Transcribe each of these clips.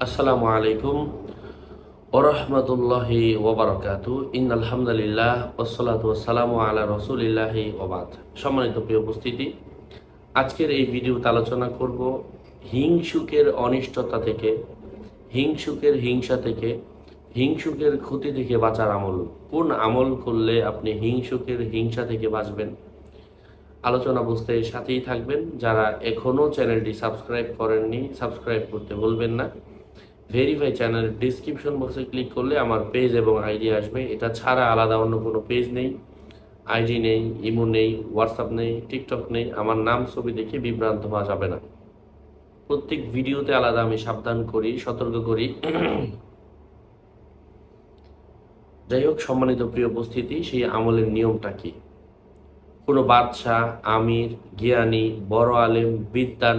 আসসালামু আলাইকুম ওরহমতুল্লাহি ওবরাকাতু ইন্নাল হামদুলিল্লাহ ওয়াসসালাতু ওয়াসসালামু আলা রাসূলিল্লাহি ওয়া বাদ। সম্মানিত প্রিয় উপস্থিতি, আজকের এই ভিডিওতে আলোচনা করব হিংসুকের অনিষ্টতা থেকে, হিংসুকের হিংসা থেকে, হিংসুকের ক্ষতি থেকে বাঁচার আমল। কোন আমল করলে আপনি হিংসুকের হিংসা থেকে বাঁচবেন? আলোচনা বুঝতে সাথেই থাকবেন। যারা এখনও চ্যানেলটি সাবস্ক্রাইব করেননি, সাবস্ক্রাইব করতে ভুলবেন না। ভেরিফাই চ্যানেলের ডিসক্রিপশন বক্সে ক্লিক করলে আমার পেজ এবং আইডি আসবে। এটা ছাড়া আলাদা অন্য কোনো পেজ নেই, আইডি নেই, ইমো নেই, হোয়াটসঅ্যাপ নেই, টিকটক নেই। আমার নাম ছবি দেখে বিভ্রান্ত হওয়া যাবে না। প্রত্যেক ভিডিওতে আলাদা আমি সাবধান করি, সতর্ক করি। যাই হোক, সম্মানিত প্রিয় উপস্থিতি, সেই আমলের নিয়মটা কি? কোনো বাদশাহ, আমির, জ্ঞানী, বড় আলেম, বিদ্বান,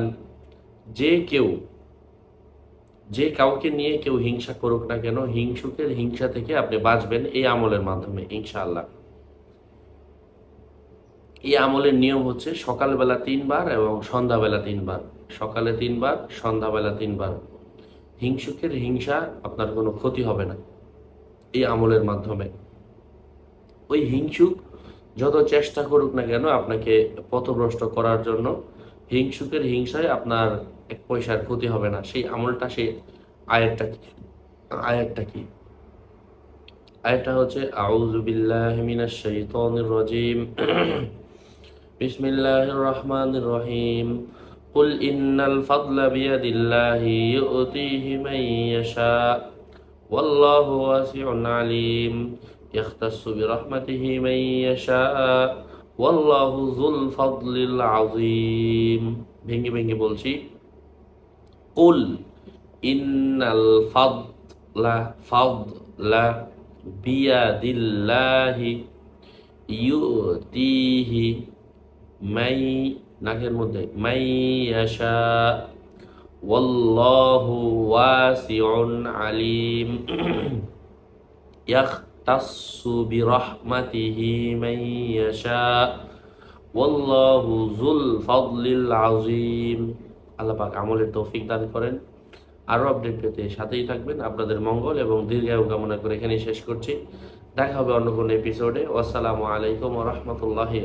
যে কাউকে নিয়ে কেউ হিংসা করুক না কেন, হিংসুকের হিংসা থেকে আপনি বাঁচবেন এই আমলের মাধ্যমে ইনশাআল্লাহ। এই আমলের নিয়ম হচ্ছে সকালবেলা 3 বার এবং সন্ধ্যাবেলা 3 বার। সকালে 3 বার, সন্ধ্যাবেলা 3 বার। হিংসুকের হিংসা আপনার কোনো ক্ষতি হবে না এই আমলের মাধ্যমে। ওই হিংসুক যত চেষ্টা করুক না কেন আপনাকে পথভ্রষ্ট করার জন্য, হিংসুকের হিংসায় আপনার 1 পয়সার ক্ষতি হবে না। সেই আমলটা, সেই আয়াতটা কি? আয়াতটা কি? আয়াতটা হচ্ছে আউযু বিল্লাহি মিনাশ শাইতানির রাজিম। বিসমিল্লাহির রহমানির রহিম। কুল ইন্নাল ফাদলা বিয়াদিল্লাহি ইউতিহি মান ইয়াশা ওয়াল্লাহু ওয়াসিউন আলিম ইয়াখতাসসু বিরহমাতিহি মান ইয়াশা ওয়াল্লাহু যুল ফাদলিল আযীম। ভেঙে ভেঙে বলছি, কুল ইন্নাল ফাদলা বিয়াদিল্লাহি ইউতিহি মাই, নাকের মধ্যে, মাই ইয়াশা ওয়াল্লাহু ওয়াসিউন আলিম ইয়াখতাসসু বিরহমাতিহি মান ইয়াশা ওয়াল্লাহু যুল ফাদলিল আযীম। আল্লাহ পাক আমলের তৌফিক দান করেন। আরও আপডেট পেতে সাথেই থাকবেন। আপনাদের মঙ্গল এবং দীর্ঘায়ু কামনা করে এখানেই শেষ করছি। দেখা হবে অন্য কোনো এপিসোডে। আসসালামু আলাইকুম ওয়া রাহমাতুল্লাহি।